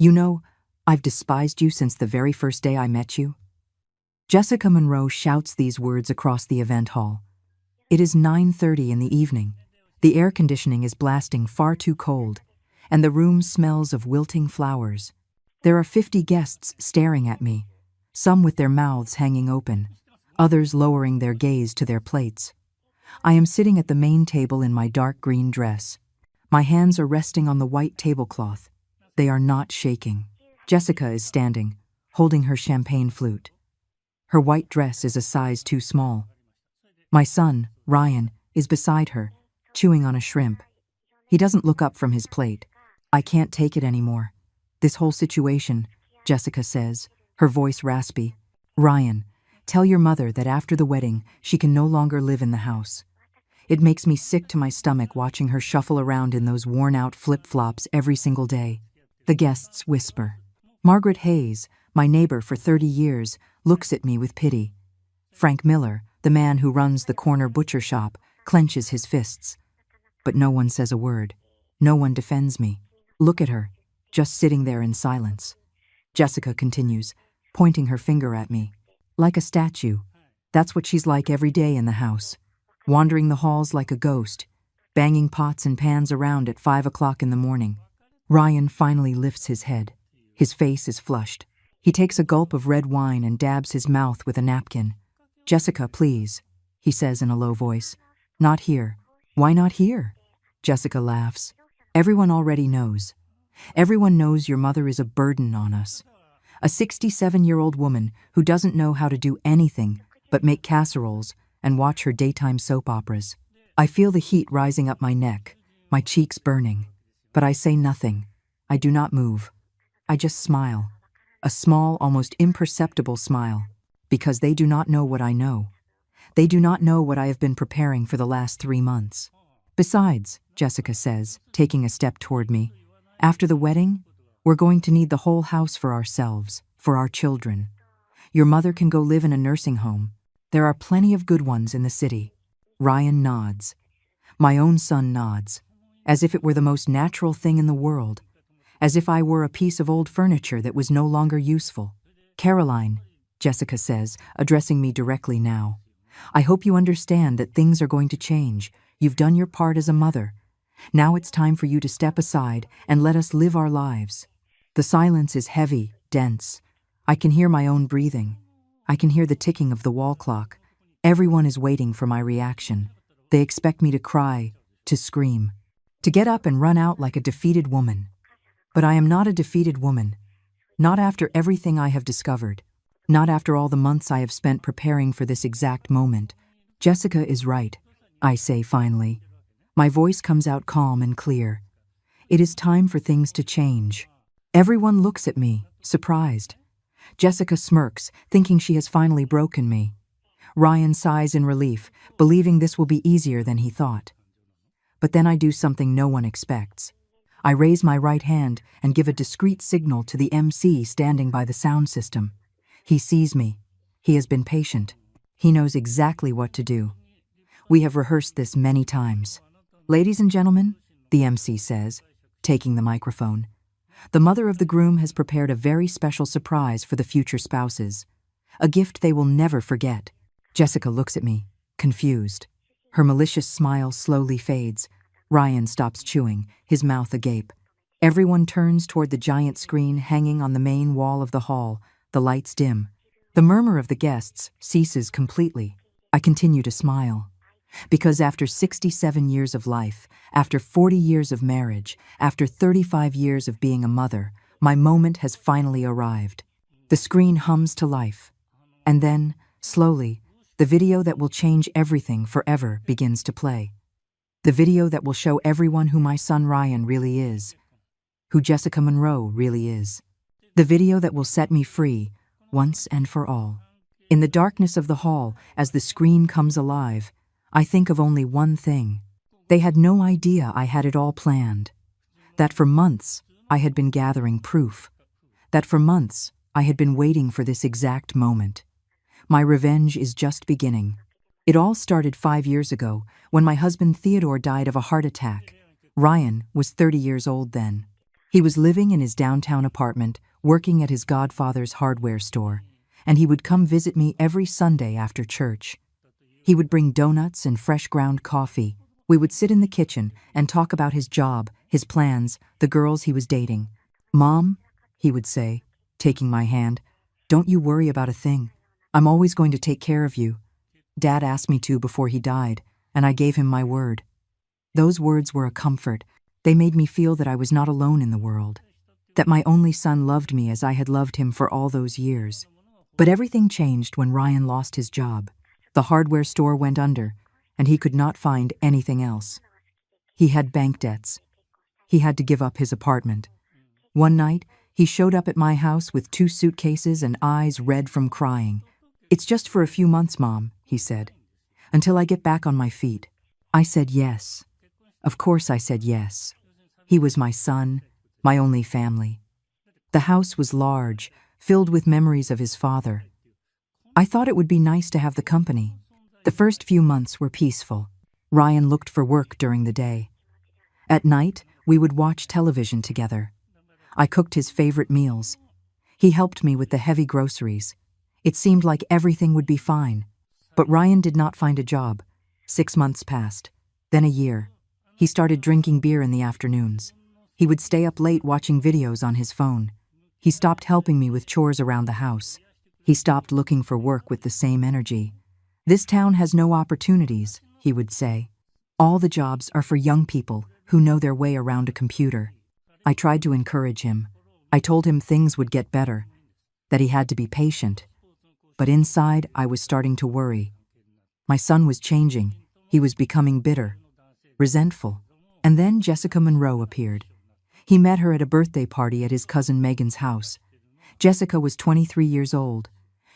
You know, I've despised you since the very first day I met you. Jessica Monroe shouts these words across the event hall. It is 9:30 in the evening. The air conditioning is blasting far too cold, and the room smells of wilting flowers. There are 50 guests staring at me, some with their mouths hanging open, others lowering their gaze to their plates. I am sitting at the main table in my dark green dress. My hands are resting on the white tablecloth. They are not shaking. Jessica is standing, holding her champagne flute. Her white dress is a size too small. My son, Ryan, is beside her, chewing on a shrimp. He doesn't look up from his plate. I can't take it anymore. This whole situation, Jessica says, her voice raspy. Ryan, tell your mother that after the wedding, she can no longer live in the house. It makes me sick to my stomach watching her shuffle around in those worn-out flip-flops every single day. The guests whisper. Margaret Hayes, my neighbor for 30 years, looks at me with pity. Frank Miller, the man who runs the corner butcher shop, clenches his fists. But no one says a word. No one defends me. Look at her, just sitting there in silence. Jessica continues, pointing her finger at me. Like a statue. That's what she's like every day in the house. Wandering the halls like a ghost, banging pots and pans around at 5 o'clock in the morning. Ryan finally lifts his head. His face is flushed. He takes a gulp of red wine and dabs his mouth with a napkin. Jessica, please, he says in a low voice. Not here. Why not here? Jessica laughs. Everyone already knows. Everyone knows your mother is a burden on us. A 67-year-old woman who doesn't know how to do anything but make casseroles and watch her daytime soap operas. I feel the heat rising up my neck, my cheeks burning. But I say nothing. I do not move. I just smile. A small, almost imperceptible smile. Because they do not know what I know. They do not know what I have been preparing for the last 3 months. Besides, Jessica says, taking a step toward me, after the wedding, we're going to need the whole house for ourselves, for our children. Your mother can go live in a nursing home. There are plenty of good ones in the city. Ryan nods. My own son nods, as if it were the most natural thing in the world, as if I were a piece of old furniture that was no longer useful. Caroline, Jessica says, addressing me directly now. I hope you understand that things are going to change. You've done your part as a mother. Now it's time for you to step aside and let us live our lives. The silence is heavy, dense. I can hear my own breathing. I can hear the ticking of the wall clock. Everyone is waiting for my reaction. They expect me to cry, to scream, to get up and run out like a defeated woman. But I am not a defeated woman. Not after everything I have discovered. Not after all the months I have spent preparing for this exact moment. Jessica is right, I say finally. My voice comes out calm and clear. It is time for things to change. Everyone looks at me, surprised. Jessica smirks, thinking she has finally broken me. Ryan sighs in relief, believing this will be easier than he thought. But then I do something no one expects. I raise my right hand and give a discreet signal to the MC standing by the sound system. He sees me. He has been patient. He knows exactly what to do. We have rehearsed this many times. Ladies and gentlemen, the MC says, taking the microphone, the mother of the groom has prepared a very special surprise for the future spouses. A gift they will never forget. Jessica looks at me, confused. Her malicious smile slowly fades. Ryan stops chewing, his mouth agape. Everyone turns toward the giant screen hanging on the main wall of the hall. The lights dim. The murmur of the guests ceases completely. I continue to smile. Because after 67 years of life, after 40 years of marriage, after 35 years of being a mother, my moment has finally arrived. The screen hums to life. And then, slowly, the video that will change everything forever begins to play. The video that will show everyone who my son Ryan really is, who Jessica Monroe really is. The video that will set me free, once and for all. In the darkness of the hall, as the screen comes alive, I think of only one thing. They had no idea I had it all planned. That for months, I had been gathering proof. That for months, I had been waiting for this exact moment. My revenge is just beginning. It all started 5 years ago, when my husband Theodore died of a heart attack. Ryan was 30 years old then. He was living in his downtown apartment, working at his godfather's hardware store, and he would come visit me every Sunday after church. He would bring donuts and fresh ground coffee. We would sit in the kitchen and talk about his job, his plans, the girls he was dating. "Mom," he would say, taking my hand, "don't you worry about a thing. I'm always going to take care of you. Dad asked me to before he died, and I gave him my word." Those words were a comfort. They made me feel that I was not alone in the world, that my only son loved me as I had loved him for all those years. But everything changed when Ryan lost his job. The hardware store went under, and he could not find anything else. He had bank debts. He had to give up his apartment. One night, he showed up at my house with 2 suitcases and eyes red from crying. "It's just for a few months, Mom," he said, "until I get back on my feet." I said yes. Of course I said yes. He was my son, my only family. The house was large, filled with memories of his father. I thought it would be nice to have the company. The first few months were peaceful. Ryan looked for work during the day. At night, we would watch television together. I cooked his favorite meals. He helped me with the heavy groceries. It seemed like everything would be fine. But Ryan did not find a job. 6 months passed, then a year. He started drinking beer in the afternoons. He would stay up late watching videos on his phone. He stopped helping me with chores around the house. He stopped looking for work with the same energy. "This town has no opportunities," he would say. "All the jobs are for young people who know their way around a computer." I tried to encourage him. I told him things would get better, that he had to be patient. But inside, I was starting to worry. My son was changing. He was becoming bitter, resentful. And then Jessica Monroe appeared. He met her at a birthday party at his cousin Megan's house. Jessica was 23 years old.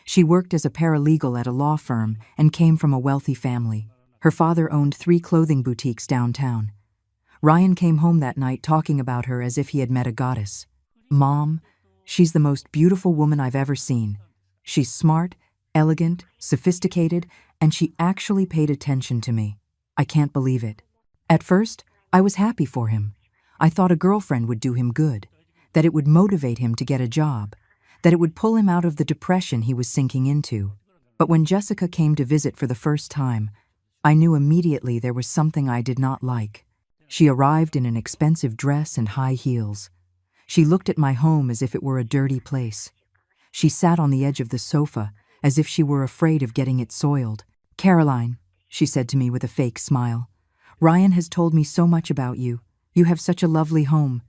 She worked as a paralegal at a law firm and came from a wealthy family. Her father owned 3 clothing boutiques downtown. Ryan came home that night talking about her as if he had met a goddess. "Mom, she's the most beautiful woman I've ever seen. She's smart, elegant, sophisticated, and she actually paid attention to me. I can't believe it." At first, I was happy for him. I thought a girlfriend would do him good, that it would motivate him to get a job, that it would pull him out of the depression he was sinking into. But when Jessica came to visit for the first time, I knew immediately there was something I did not like. She arrived in an expensive dress and high heels. She looked at my home as if it were a dirty place. She sat on the edge of the sofa as if she were afraid of getting it soiled. "Caroline," she said to me with a fake smile, "Ryan has told me so much about you. You have such a lovely home."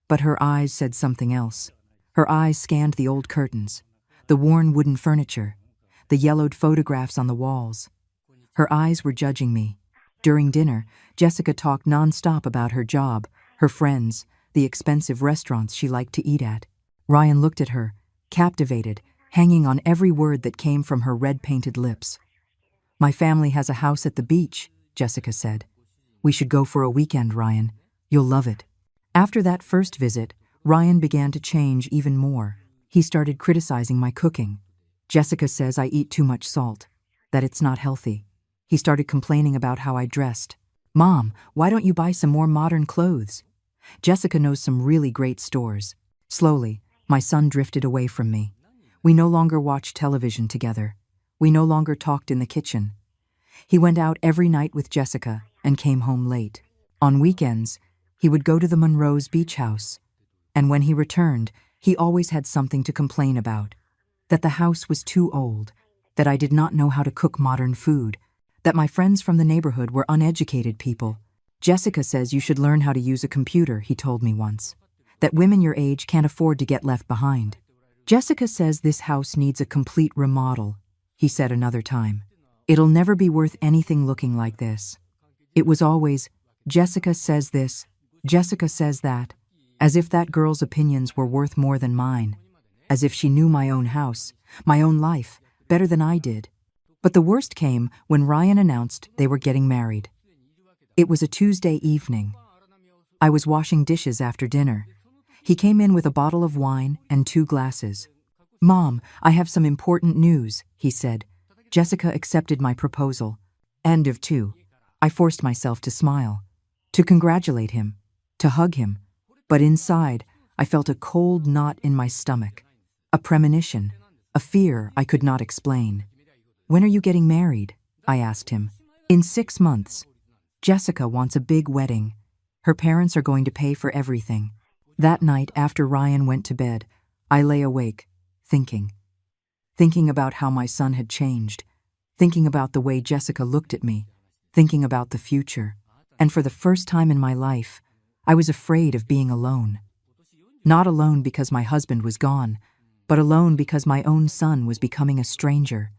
But her eyes said something else. Her eyes scanned the old curtains, the worn wooden furniture, the yellowed photographs on the walls. Her eyes were judging me. During dinner, Jessica talked nonstop about her job, her friends, the expensive restaurants she liked to eat at. Ryan looked at her, captivated, hanging on every word that came from her red-painted lips. "My family has a house at the beach," Jessica said. "We should go for a weekend, Ryan. You'll love it." After that first visit, Ryan began to change even more. He started criticizing my cooking. "Jessica says I eat too much salt, that it's not healthy." He started complaining about how I dressed. "Mom, why don't you buy some more modern clothes? Jessica knows some really great stores." Slowly, my son drifted away from me. We no longer watched television together. We no longer talked in the kitchen. He went out every night with Jessica and came home late. On weekends, he would go to the Monroe's beach house. And when he returned, he always had something to complain about. That the house was too old, that I did not know how to cook modern food, that my friends from the neighborhood were uneducated people. "Jessica says you should learn how to use a computer," he told me once. "That women your age can't afford to get left behind." "Jessica says this house needs a complete remodel," he said another time. "It'll never be worth anything looking like this." It was always, "Jessica says this, Jessica says that," as if that girl's opinions were worth more than mine, as if she knew my own house, my own life, better than I did. But the worst came when Ryan announced they were getting married. It was a Tuesday evening. I was washing dishes after dinner. He came in with a bottle of wine and 2 glasses. "Mom, I have some important news," he said. "Jessica accepted my proposal." End of 2. I forced myself to smile, to congratulate him, to hug him. But inside, I felt a cold knot in my stomach, a premonition, a fear I could not explain. "When are you getting married?" I asked him. "In 6 months. Jessica wants a big wedding. Her parents are going to pay for everything." That night, after Ryan went to bed, I lay awake, thinking about how my son had changed, thinking about the way Jessica looked at me, thinking about the future. And for the first time in my life, I was afraid of being alone. Not alone because my husband was gone, but alone because my own son was becoming a stranger,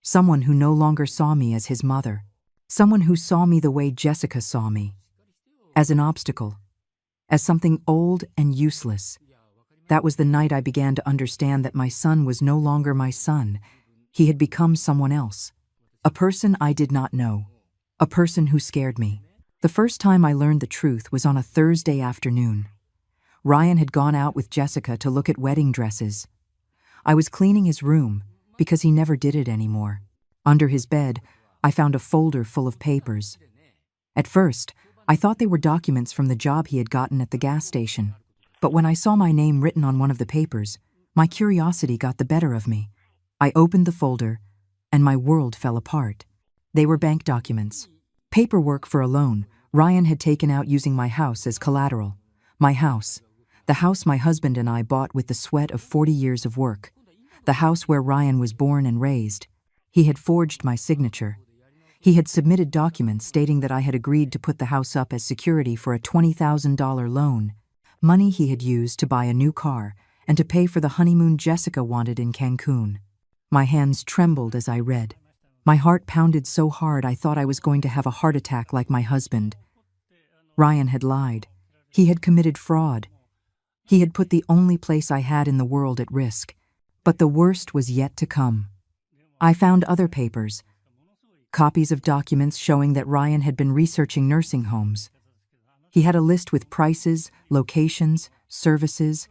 someone who no longer saw me as his mother, someone who saw me the way Jessica saw me, as an obstacle, as something old and useless. That was the night I began to understand that my son was no longer my son. He had become someone else, a person I did not know, a person who scared me. The first time I learned the truth was on a Thursday afternoon. Ryan had gone out with Jessica to look at wedding dresses. I was cleaning his room because he never did it anymore. Under his bed, I found a folder full of papers. At first, I thought they were documents from the job he had gotten at the gas station. But when I saw my name written on one of the papers, my curiosity got the better of me. I opened the folder, and my world fell apart. They were bank documents. Paperwork for a loan Ryan had taken out using my house as collateral. My house. The house my husband and I bought with the sweat of 40 years of work. The house where Ryan was born and raised. He had forged my signature. He had submitted documents stating that I had agreed to put the house up as security for a $20,000 loan, money he had used to buy a new car and to pay for the honeymoon Jessica wanted in Cancun. My hands trembled as I read. My heart pounded so hard I thought I was going to have a heart attack like my husband. Ryan had lied. He had committed fraud. He had put the only place I had in the world at risk. But the worst was yet to come. I found other papers, copies of documents showing that Ryan had been researching nursing homes. He had a list with prices, locations, services.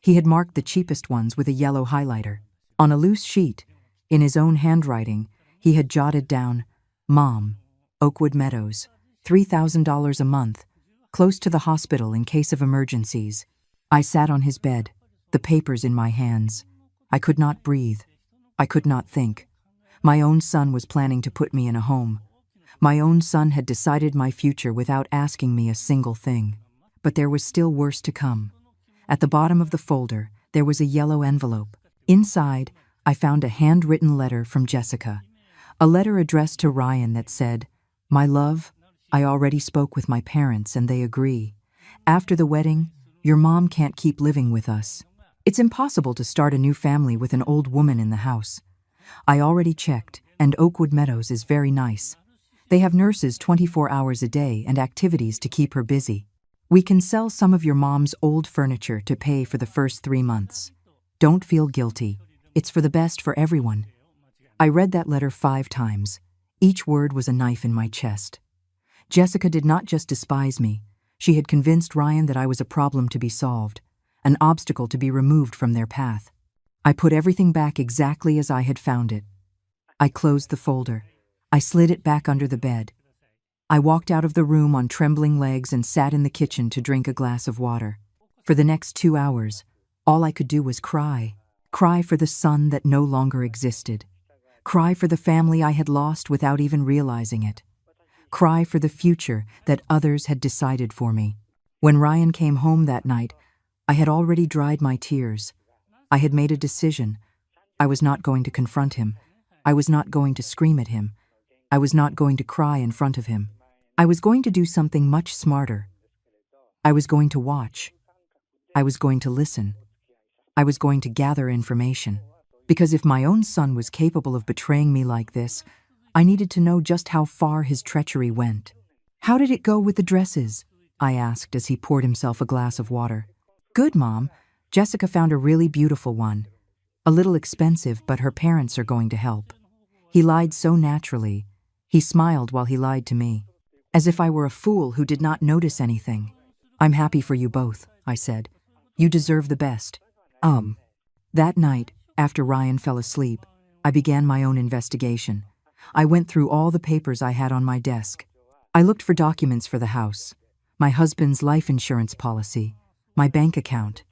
He had marked the cheapest ones with a yellow highlighter. On a loose sheet, in his own handwriting, he had jotted down, "Mom, Oakwood Meadows, $3,000 a month, close to the hospital in case of emergencies." I sat on his bed, the papers in my hands. I could not breathe. I could not think. My own son was planning to put me in a home. My own son had decided my future without asking me a single thing. But there was still worse to come. At the bottom of the folder, there was a yellow envelope. Inside, I found a handwritten letter from Jessica. A letter addressed to Ryan that said, "My love, I already spoke with my parents and they agree. After the wedding, your mom can't keep living with us. It's impossible to start a new family with an old woman in the house. I already checked, and Oakwood Meadows is very nice. They have nurses 24 hours a day and activities to keep her busy. We can sell some of your mom's old furniture to pay for the first 3 months. Don't feel guilty. It's for the best for everyone." I read that letter 5 times. Each word was a knife in my chest. Jessica did not just despise me. She had convinced Ryan that I was a problem to be solved, an obstacle to be removed from their path. I put everything back exactly as I had found it. I closed the folder. I slid it back under the bed. I walked out of the room on trembling legs and sat in the kitchen to drink a glass of water. For the next 2 hours, all I could do was cry. Cry for the son that no longer existed. Cry for the family I had lost without even realizing it. Cry for the future that others had decided for me. When Ryan came home that night, I had already dried my tears. I had made a decision. I was not going to confront him. I was not going to scream at him. I was not going to cry in front of him. I was going to do something much smarter. I was going to watch. I was going to listen. I was going to gather information. Because if my own son was capable of betraying me like this, I needed to know just how far his treachery went. "How did it go with the dresses?" I asked as he poured himself a glass of water. "Good, Mom. Jessica found a really beautiful one. A little expensive, but her parents are going to help." He lied so naturally. He smiled while he lied to me, as if I were a fool who did not notice anything. "I'm happy for you both," I said. "You deserve the best." That night, after Ryan fell asleep, I began my own investigation. I went through all the papers I had on my desk. I looked for documents for the house, my husband's life insurance policy, my bank account.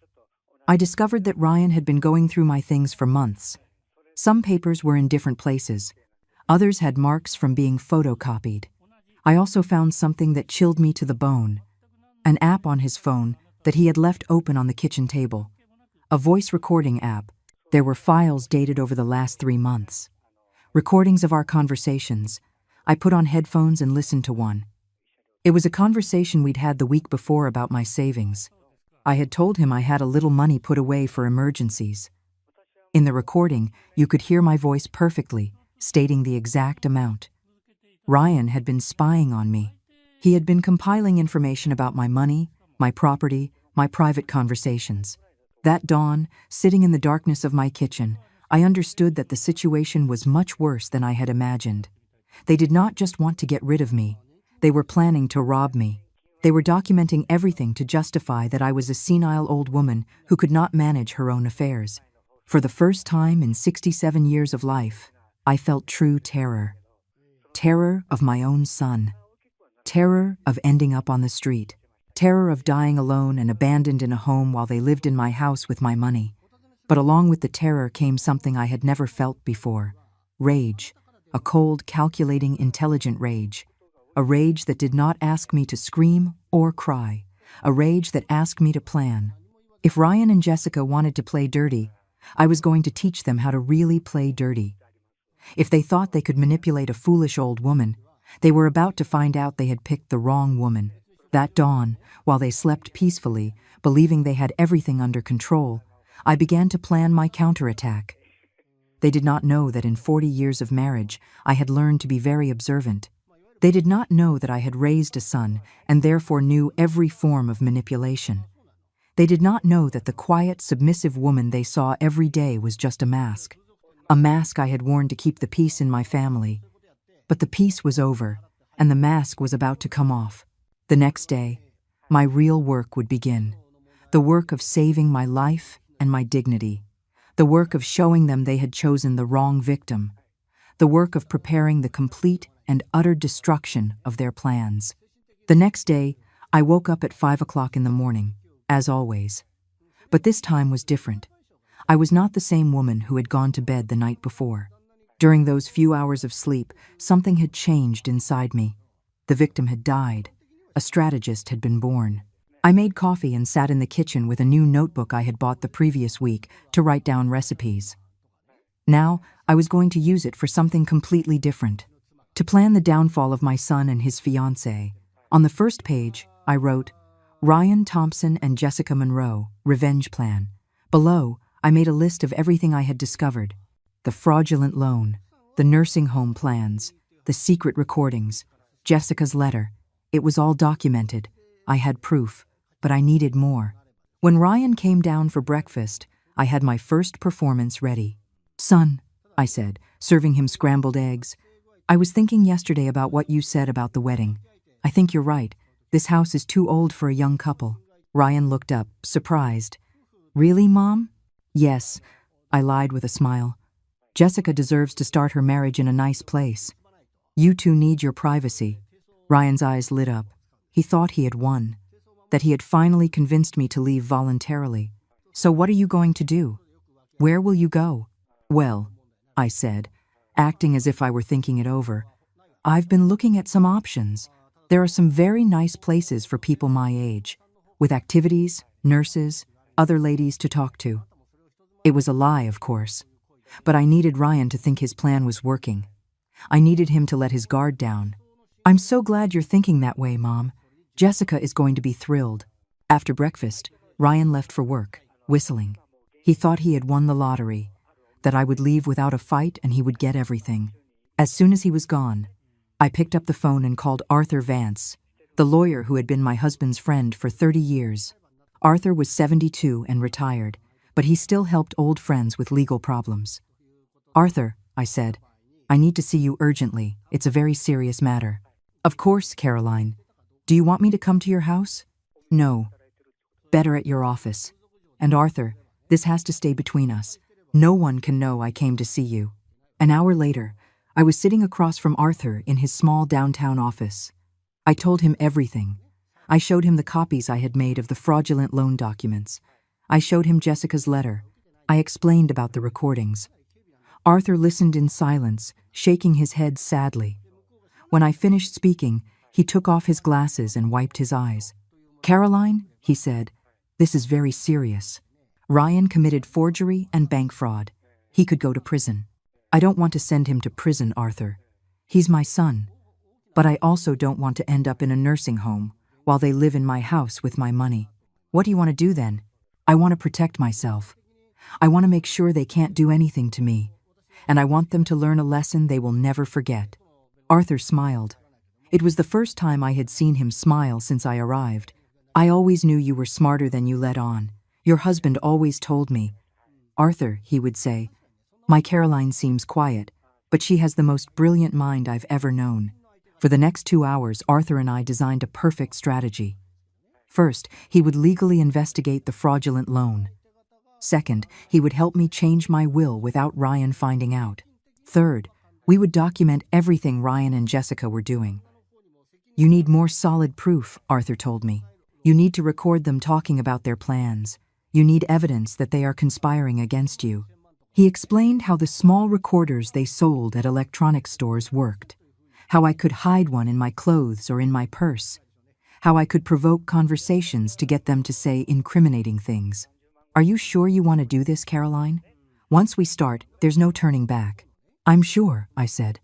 I discovered that Ryan had been going through my things for months. Some papers were in different places. Others had marks from being photocopied. I also found something that chilled me to the bone. An app on his phone that he had left open on the kitchen table. A voice recording app. There were files dated over the last 3 months. Recordings of our conversations. I put on headphones and listened to one. It was a conversation we'd had the week before about my savings. I had told him I had a little money put away for emergencies. In the recording, you could hear my voice perfectly, stating the exact amount. Ryan had been spying on me. He had been compiling information about my money, my property, my private conversations. That dawn, sitting in the darkness of my kitchen, I understood that the situation was much worse than I had imagined. They did not just want to get rid of me. They were planning to rob me. They were documenting everything to justify that I was a senile old woman who could not manage her own affairs. For the first time in 67 years of life, I felt true terror. Terror of my own son. Terror of ending up on the street. Terror of dying alone and abandoned in a home while they lived in my house with my money. But along with the terror came something I had never felt before. Rage. A cold, calculating, intelligent rage. A rage that did not ask me to scream or cry. A rage that asked me to plan. If Ryan and Jessica wanted to play dirty, I was going to teach them how to really play dirty. If they thought they could manipulate a foolish old woman, they were about to find out they had picked the wrong woman. That dawn, while they slept peacefully, believing they had everything under control, I began to plan my counterattack. They did not know that in 40 years of marriage, I had learned to be very observant. They did not know that I had raised a son and therefore knew every form of manipulation. They did not know that the quiet, submissive woman they saw every day was just a mask. A mask I had worn to keep the peace in my family. But the peace was over, and the mask was about to come off. The next day, my real work would begin. The work of saving my life and my dignity. The work of showing them they had chosen the wrong victim. The work of preparing the complete and utter destruction of their plans. The next day, I woke up at 5 o'clock in the morning, as always. But this time was different. I was not the same woman who had gone to bed the night before. During those few hours of sleep, something had changed inside me. The victim had died. A strategist had been born. I made coffee and sat in the kitchen with a new notebook I had bought the previous week to write down recipes. Now, I was going to use it for something completely different. To plan the downfall of my son and his fiancée. On the first page, I wrote, Ryan Thompson and Jessica Monroe, Revenge Plan. Below, I made a list of everything I had discovered. The fraudulent loan, the nursing home plans, the secret recordings, Jessica's letter. It was all documented. I had proof, but I needed more. When Ryan came down for breakfast, I had my first performance ready. Son, I said, serving him scrambled eggs. I was thinking yesterday about what you said about the wedding. I think you're right. This house is too old for a young couple. Ryan looked up, surprised. Really, Mom? Yes, I lied with a smile. Jessica deserves to start her marriage in a nice place. You two need your privacy. Ryan's eyes lit up. He thought he had won, that he had finally convinced me to leave voluntarily. So what are you going to do? Where will you go? Well, I said, acting as if I were thinking it over. I've been looking at some options. There are some very nice places for people my age, with activities, nurses, other ladies to talk to. It was a lie, of course. But I needed Ryan to think his plan was working. I needed him to let his guard down. I'm so glad you're thinking that way, Mom. Jessica is going to be thrilled. After breakfast, Ryan left for work, whistling. He thought he had won the lottery, that I would leave without a fight and he would get everything. As soon as he was gone, I picked up the phone and called Arthur Vance, the lawyer who had been my husband's friend for 30 years. Arthur was 72 and retired, but he still helped old friends with legal problems. Arthur, I said, I need to see you urgently. It's a very serious matter. Of course, Caroline. Do you want me to come to your house? No. Better at your office. And Arthur, this has to stay between us. No one can know I came to see you. An hour later, I was sitting across from Arthur in his small downtown office. I told him everything. I showed him the copies I had made of the fraudulent loan documents. I showed him Jessica's letter. I explained about the recordings. Arthur listened in silence, shaking his head sadly. When I finished speaking, he took off his glasses and wiped his eyes. "Caroline," he said, "this is very serious. Ryan committed forgery and bank fraud. He could go to prison. I don't want to send him to prison, Arthur. He's my son. But I also don't want to end up in a nursing home while they live in my house with my money. What do you want to do then?" "I want to protect myself. I want to make sure they can't do anything to me. And I want them to learn a lesson they will never forget." Arthur smiled. It was the first time I had seen him smile since I arrived. "I always knew you were smarter than you let on. Your husband always told me." "Arthur," he would say, "my Caroline seems quiet, but she has the most brilliant mind I've ever known." For the next 2 hours, Arthur and I designed a perfect strategy. First, he would legally investigate the fraudulent loan. Second, he would help me change my will without Ryan finding out. Third, we would document everything Ryan and Jessica were doing. "You need more solid proof," Arthur told me. "You need to record them talking about their plans. You need evidence that they are conspiring against you." He explained how the small recorders they sold at electronics stores worked, how I could hide one in my clothes or in my purse, how I could provoke conversations to get them to say incriminating things. "Are you sure you want to do this, Caroline? Once we start, there's no turning back." "I'm sure," I said.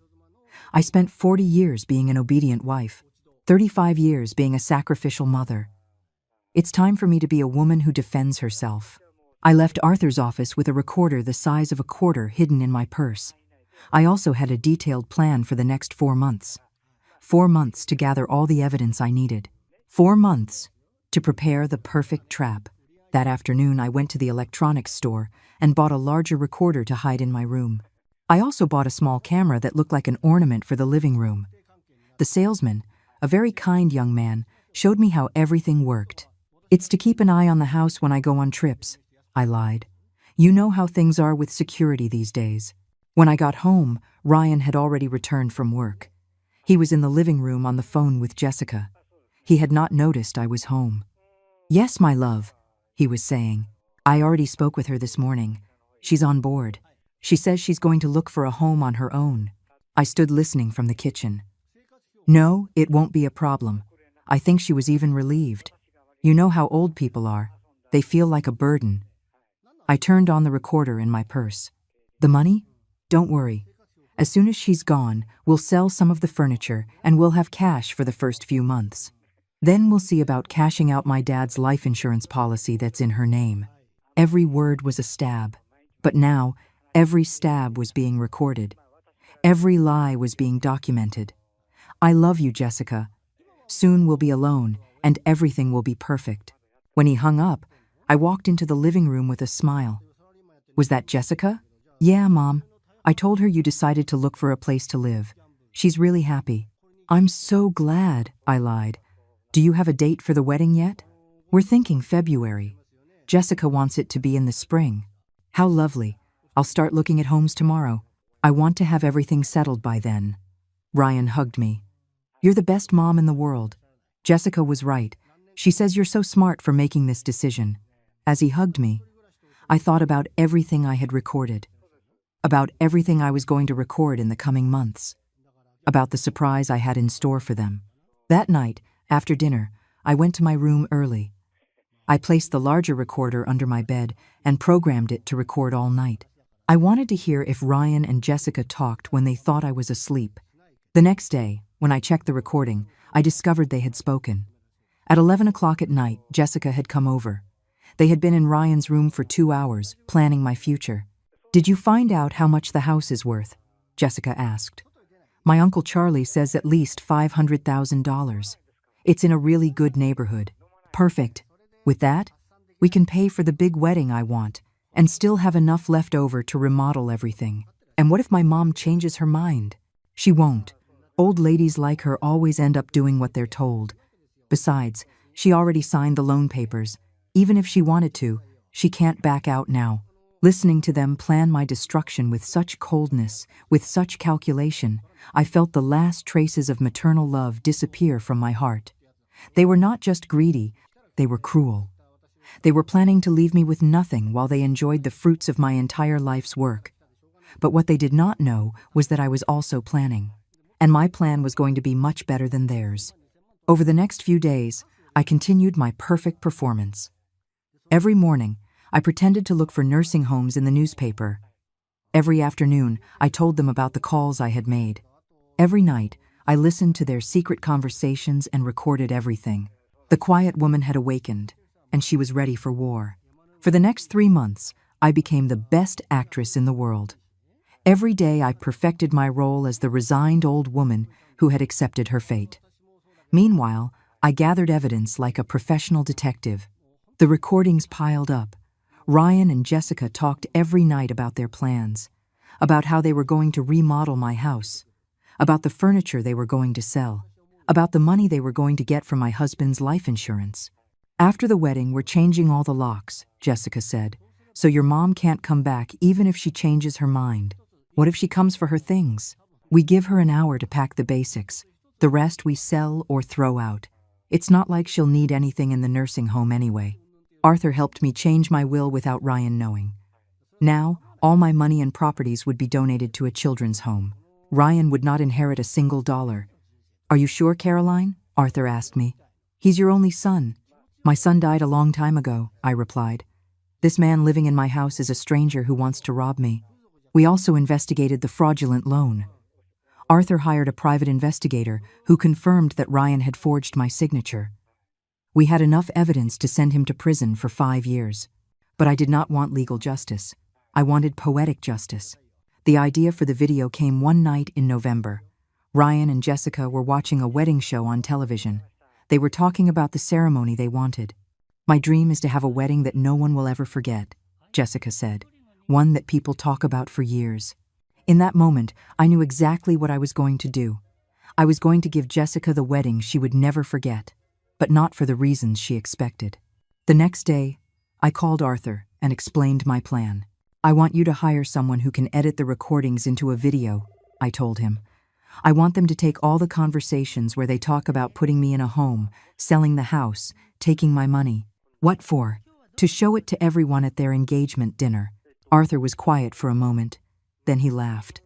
"I spent 40 years being an obedient wife, 35 years being a sacrificial mother. It's time for me to be a woman who defends herself." I left Arthur's office with a recorder the size of a quarter hidden in my purse. I also had a detailed plan for the next 4 months. 4 months to gather all the evidence I needed. 4 months to prepare the perfect trap. That afternoon, I went to the electronics store and bought a larger recorder to hide in my room. I also bought a small camera that looked like an ornament for the living room. The salesman, a very kind young man, showed me how everything worked. "It's to keep an eye on the house when I go on trips," I lied. "You know how things are with security these days." When I got home, Ryan had already returned from work. He was in the living room on the phone with Jessica. He had not noticed I was home. "Yes, my love," he was saying. "I already spoke with her this morning. She's on board. She says she's going to look for a home on her own." I stood listening from the kitchen. "No, it won't be a problem." I think she was even relieved. You know how old people are. They feel like a burden. I turned on the recorder in my purse. "The money? Don't worry. As soon as she's gone, we'll sell some of the furniture and we'll have cash for the first few months. Then we'll see about cashing out my dad's life insurance policy that's in her name." Every word was a stab. But now, every stab was being recorded. Every lie was being documented. "I love you, Jessica. Soon we'll be alone and everything will be perfect." When he hung up, I walked into the living room with a smile. "Was that Jessica?" "Yeah, Mom. I told her you decided to look for a place to live. She's really happy." "I'm so glad," I lied. "Do you have a date for the wedding yet?" "We're thinking February. Jessica wants it to be in the spring." "How lovely. I'll start looking at homes tomorrow. I want to have everything settled by then." Ryan hugged me. "You're the best mom in the world. Jessica was right. She says you're so smart for making this decision." As he hugged me, I thought about everything I had recorded, about everything I was going to record in the coming months, about the surprise I had in store for them. That night, after dinner, I went to my room early. I placed the larger recorder under my bed and programmed it to record all night. I wanted to hear if Ryan and Jessica talked when they thought I was asleep. The next day, when I checked the recording, I discovered they had spoken. At 11 o'clock at night, Jessica had come over. They had been in Ryan's room for 2 hours, planning my future. "Did you find out how much the house is worth?" Jessica asked. "My Uncle Charlie says at least $500,000. It's in a really good neighborhood." "Perfect. With that, we can pay for the big wedding I want and still have enough left over to remodel everything." "And what if my mom changes her mind?" "She won't. Old ladies like her always end up doing what they're told. Besides, she already signed the loan papers. Even if she wanted to, she can't back out now." Listening to them plan my destruction with such coldness, with such calculation, I felt the last traces of maternal love disappear from my heart. They were not just greedy, they were cruel. They were planning to leave me with nothing while they enjoyed the fruits of my entire life's work. But what they did not know was that I was also planning. And my plan was going to be much better than theirs. Over the next few days, I continued my perfect performance. Every morning, I pretended to look for nursing homes in the newspaper. Every afternoon, I told them about the calls I had made. Every night, I listened to their secret conversations and recorded everything. The quiet woman had awakened, and she was ready for war. For the next 3 months, I became the best actress in the world. Every day I perfected my role as the resigned old woman who had accepted her fate. Meanwhile, I gathered evidence like a professional detective. The recordings piled up. Ryan and Jessica talked every night about their plans, about how they were going to remodel my house, about the furniture they were going to sell, about the money they were going to get from my husband's life insurance. After the wedding, we're changing all the locks, Jessica said, so your mom can't come back even if she changes her mind. What if she comes for her things? We give her an hour to pack the basics. The rest we sell or throw out. It's not like she'll need anything in the nursing home anyway. Arthur helped me change my will without Ryan knowing. Now, all my money and properties would be donated to a children's home. Ryan would not inherit a single dollar. Are you sure, Caroline? Arthur asked me. He's your only son. My son died a long time ago, I replied. This man living in my house is a stranger who wants to rob me. We also investigated the fraudulent loan. Arthur hired a private investigator who confirmed that Ryan had forged my signature. We had enough evidence to send him to prison for 5 years. But I did not want legal justice. I wanted poetic justice. The idea for the video came one night in November. Ryan and Jessica were watching a wedding show on television. They were talking about the ceremony they wanted. My dream is to have a wedding that no one will ever forget, Jessica said. One that people talk about for years. In that moment, I knew exactly what I was going to do. I was going to give Jessica the wedding she would never forget, but not for the reasons she expected. The next day, I called Arthur and explained my plan. I want you to hire someone who can edit the recordings into a video, I told him. I want them to take all the conversations where they talk about putting me in a home, selling the house, taking my money. What for? To show it to everyone at their engagement dinner. Arthur was quiet for a moment. Then he laughed.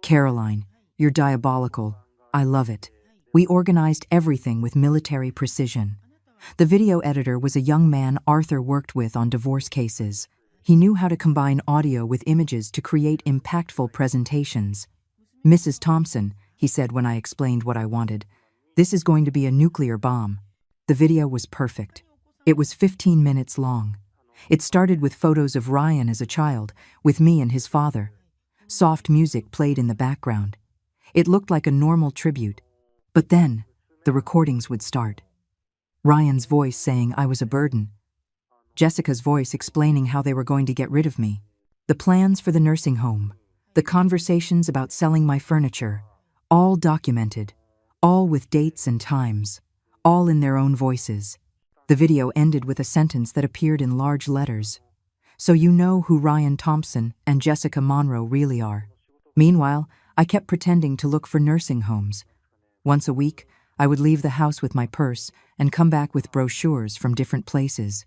Caroline, you're diabolical. I love it. We organized everything with military precision. The video editor was a young man Arthur worked with on divorce cases. He knew how to combine audio with images to create impactful presentations. Mrs. Thompson, he said when I explained what I wanted, this is going to be a nuclear bomb. The video was perfect. It was 15 minutes long. It started with photos of Ryan as a child, with me and his father. Soft music played in the background. It looked like a normal tribute. But then, the recordings would start. Ryan's voice saying I was a burden. Jessica's voice explaining how they were going to get rid of me. The plans for the nursing home. The conversations about selling my furniture. All documented. All with dates and times. All in their own voices. The video ended with a sentence that appeared in large letters. So you know who Ryan Thompson and Jessica Monroe really are. Meanwhile, I kept pretending to look for nursing homes. Once a week, I would leave the house with my purse and come back with brochures from different places.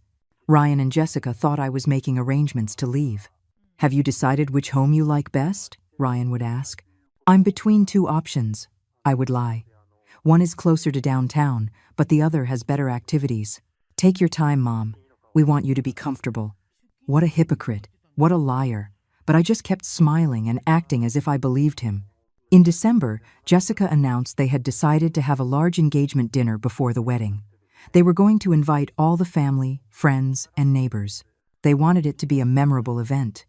Ryan and Jessica thought I was making arrangements to leave. Have you decided which home you like best? Ryan would ask. I'm between 2 options, I would lie. One is closer to downtown, but the other has better activities. Take your time, Mom. We want you to be comfortable. What a hypocrite. What a liar. But I just kept smiling and acting as if I believed him. In December, Jessica announced they had decided to have a large engagement dinner before the wedding. They were going to invite all the family, friends, and neighbors. They wanted it to be a memorable event.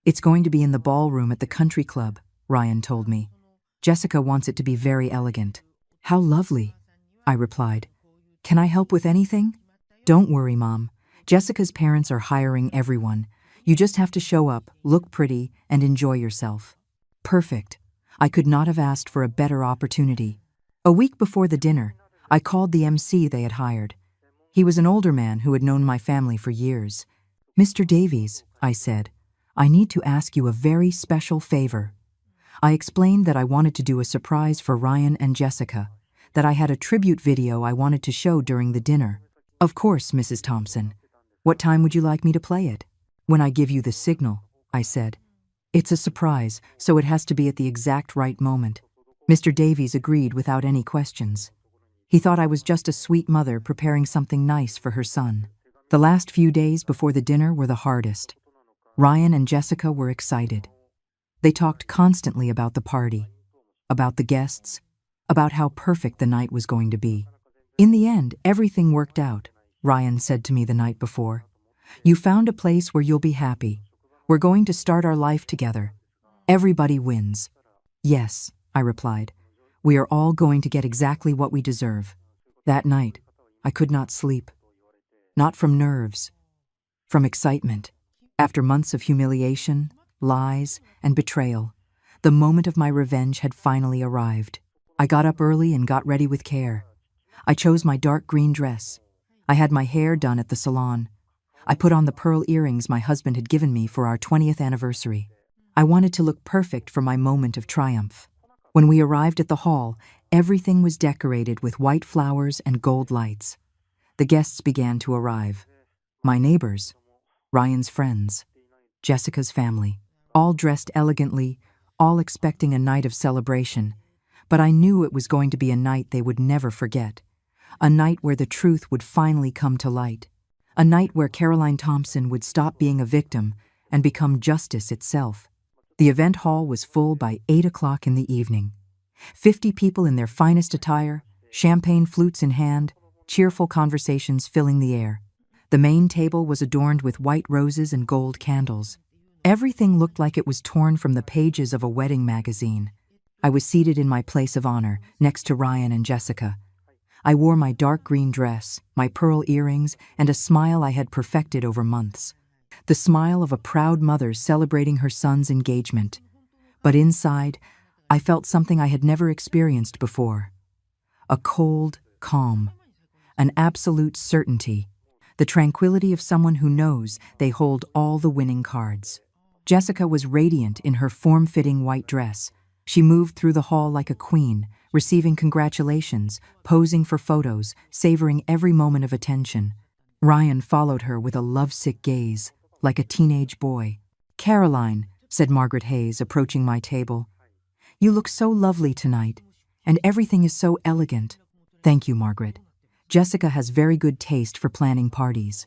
It's going to be in the ballroom at the country club, Ryan told me. Jessica wants it to be very elegant. How lovely, I replied. Can I help with anything? Don't worry, Mom. Jessica's parents are hiring everyone. You just have to show up, look pretty, and enjoy yourself. Perfect. I could not have asked for a better opportunity. A week before the dinner, I called the MC they had hired. He was an older man who had known my family for years. Mr. Davies, I said, I need to ask you a very special favor. I explained that I wanted to do a surprise for Ryan and Jessica, that I had a tribute video I wanted to show during the dinner. Of course, Mrs. Thompson. What time would you like me to play it? When I give you the signal, I said. It's a surprise, so it has to be at the exact right moment. Mr. Davies agreed without any questions. He thought I was just a sweet mother preparing something nice for her son. The last few days before the dinner were the hardest. Ryan and Jessica were excited. They talked constantly about the party, about the guests, about how perfect the night was going to be. In the end, everything worked out, Ryan said to me the night before. You found a place where you'll be happy. We're going to start our life together. Everybody wins. Yes, I replied. We are all going to get exactly what we deserve. That night, I could not sleep. Not from nerves, from excitement. After months of humiliation, lies, and betrayal, the moment of my revenge had finally arrived. I got up early and got ready with care. I chose my dark green dress. I had my hair done at the salon. I put on the pearl earrings my husband had given me for our 20th anniversary. I wanted to look perfect for my moment of triumph. When we arrived at the hall, everything was decorated with white flowers and gold lights. The guests began to arrive. My neighbors, Ryan's friends, Jessica's family, all dressed elegantly, all expecting a night of celebration. But I knew it was going to be a night they would never forget. A night where the truth would finally come to light. A night where Caroline Thompson would stop being a victim and become justice itself. The event hall was full by 8 o'clock in the evening. 50 people in their finest attire, champagne flutes in hand, cheerful conversations filling the air. The main table was adorned with white roses and gold candles. Everything looked like it was torn from the pages of a wedding magazine. I was seated in my place of honor, next to Ryan and Jessica. I wore my dark green dress, my pearl earrings, and a smile I had perfected over months. The smile of a proud mother celebrating her son's engagement. But inside, I felt something I had never experienced before. A cold calm, an absolute certainty, the tranquility of someone who knows they hold all the winning cards. Jessica was radiant in her form-fitting white dress. She moved through the hall like a queen, receiving congratulations, posing for photos, savoring every moment of attention. Ryan followed her with a lovesick gaze, like a teenage boy. "Caroline," said Margaret Hayes, approaching my table. "You look so lovely tonight, and everything is so elegant." "Thank you, Margaret. Jessica has very good taste for planning parties."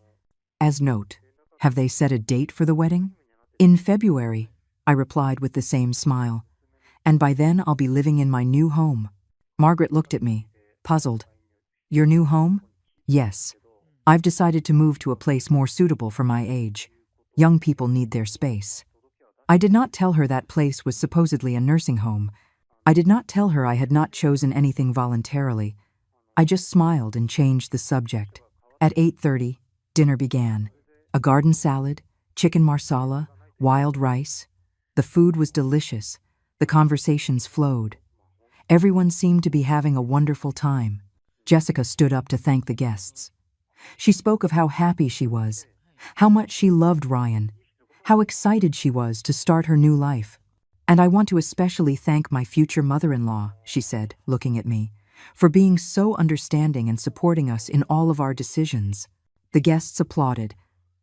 As note, have they set a date for the wedding? "In February," I replied with the same smile. "And by then I'll be living in my new home." Margaret looked at me, puzzled. "Your new home?" "Yes. I've decided to move to a place more suitable for my age. Young people need their space." I did not tell her that place was supposedly a nursing home. I did not tell her I had not chosen anything voluntarily. I just smiled and changed the subject. At 8:30, dinner began. A garden salad, chicken marsala, wild rice. The food was delicious. The conversations flowed. Everyone seemed to be having a wonderful time. Jessica stood up to thank the guests. She spoke of how happy she was, how much she loved Ryan, how excited she was to start her new life. "And I want to especially thank my future mother-in-law," she said, looking at me, "for being so understanding and supporting us in all of our decisions." The guests applauded.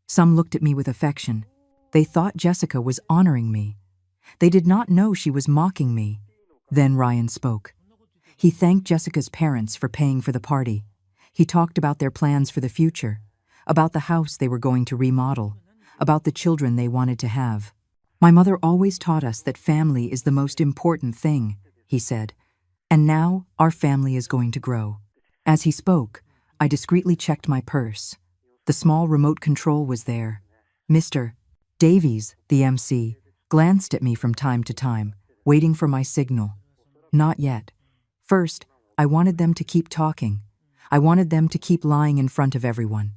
Some looked at me with affection. They thought Jessica was honoring me. They did not know she was mocking me. Then Ryan spoke. He thanked Jessica's parents for paying for the party. He talked about their plans for the future, about the house they were going to remodel, about the children they wanted to have. "My mother always taught us that family is the most important thing," he said. "And now our family is going to grow." As he spoke, I discreetly checked my purse. The small remote control was there. Mr. Davies, the MC, glanced at me from time to time, waiting for my signal. Not yet. First, I wanted them to keep talking. I wanted them to keep lying in front of everyone.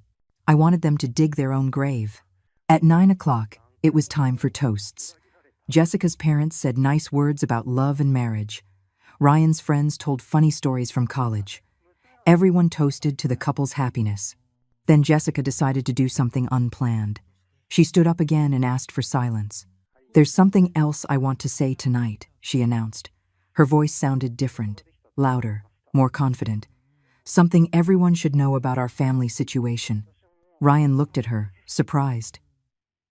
I wanted them to dig their own grave. At 9 o'clock, it was time for toasts. Jessica's parents said nice words about love and marriage. Ryan's friends told funny stories from college. Everyone toasted to the couple's happiness. Then Jessica decided to do something unplanned. She stood up again and asked for silence. "There's something else I want to say tonight," she announced. Her voice sounded different, louder. more confident. "Something everyone should know about our family situation." Ryan looked at her, surprised.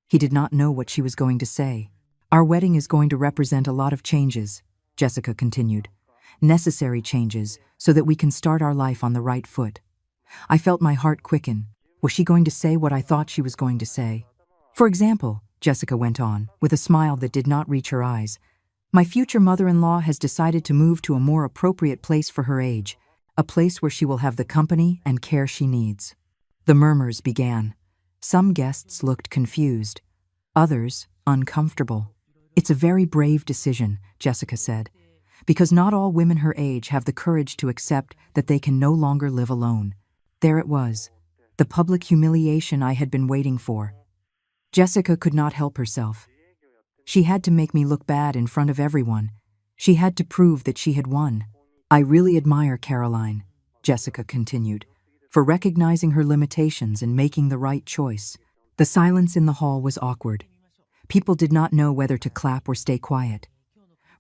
He did not know what she was going to say. "Our wedding is going to represent a lot of changes," Jessica continued. "Necessary changes so that we can start our life on the right foot." I felt my heart quicken. Was she going to say what I thought she was going to say? "For example," Jessica went on, with a smile that did not reach her eyes, "my future mother-in-law has decided to move to a more appropriate place for her age, a place where she will have the company and care she needs." The murmurs began. Some guests looked confused, others uncomfortable. "It's a very brave decision," Jessica said, "because not all women her age have the courage to accept that they can no longer live alone." There it was, the public humiliation I had been waiting for. Jessica could not help herself. She had to make me look bad in front of everyone. She had to prove that she had won. "I really admire Caroline," Jessica continued, "for recognizing her limitations and making the right choice." The silence in the hall was awkward. People did not know whether to clap or stay quiet.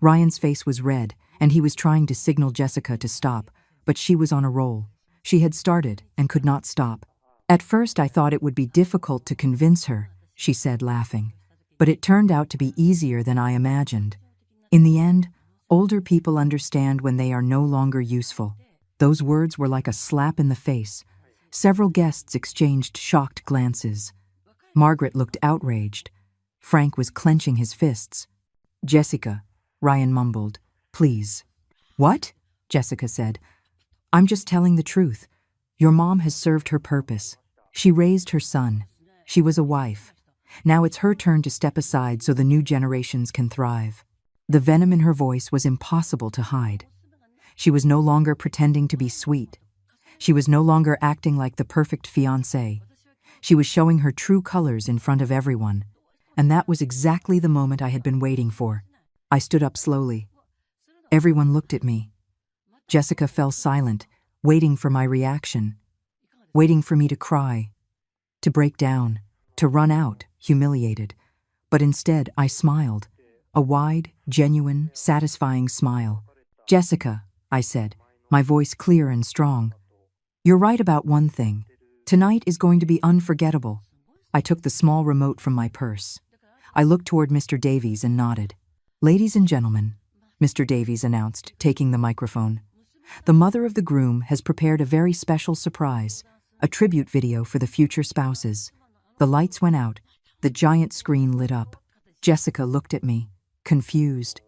Ryan's face was red, and he was trying to signal Jessica to stop, but she was on a roll. She had started and could not stop. "At first I thought it would be difficult to convince her," she said, laughing, "but it turned out to be easier than I imagined. In the end, older people understand when they are no longer useful." Those words were like a slap in the face. Several guests exchanged shocked glances. Margaret looked outraged. Frank was clenching his fists. "Jessica," Ryan mumbled, "please." "What?" Jessica said. "I'm just telling the truth. Your mom has served her purpose. She raised her son. She was a wife. Now it's her turn to step aside so the new generations can thrive." The venom in her voice was impossible to hide. She was no longer pretending to be sweet. She was no longer acting like the perfect fiancée. She was showing her true colors in front of everyone. And that was exactly the moment I had been waiting for. I stood up slowly. Everyone looked at me. Jessica fell silent, waiting for my reaction, waiting for me to cry, to break down, to run out, humiliated. But instead, I smiled. A wide, genuine, satisfying smile. "Jessica," I said, my voice clear and strong, "you're right about one thing. Tonight is going to be unforgettable." I took the small remote from my purse. I looked toward Mr. Davies and nodded. "Ladies and gentlemen," Mr. Davies announced, taking the microphone, "the mother of the groom has prepared a very special surprise, a tribute video for the future spouses." The lights went out. The giant screen lit up. Jessica looked at me, confused.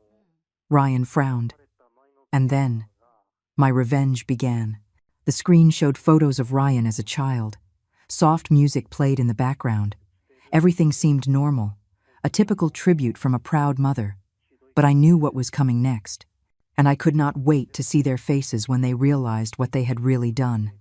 Ryan frowned. And then, my revenge began. The screen showed photos of Ryan as a child. Soft music played in the background. Everything seemed normal, a typical tribute from a proud mother. But I knew what was coming next, and I could not wait to see their faces when they realized what they had really done.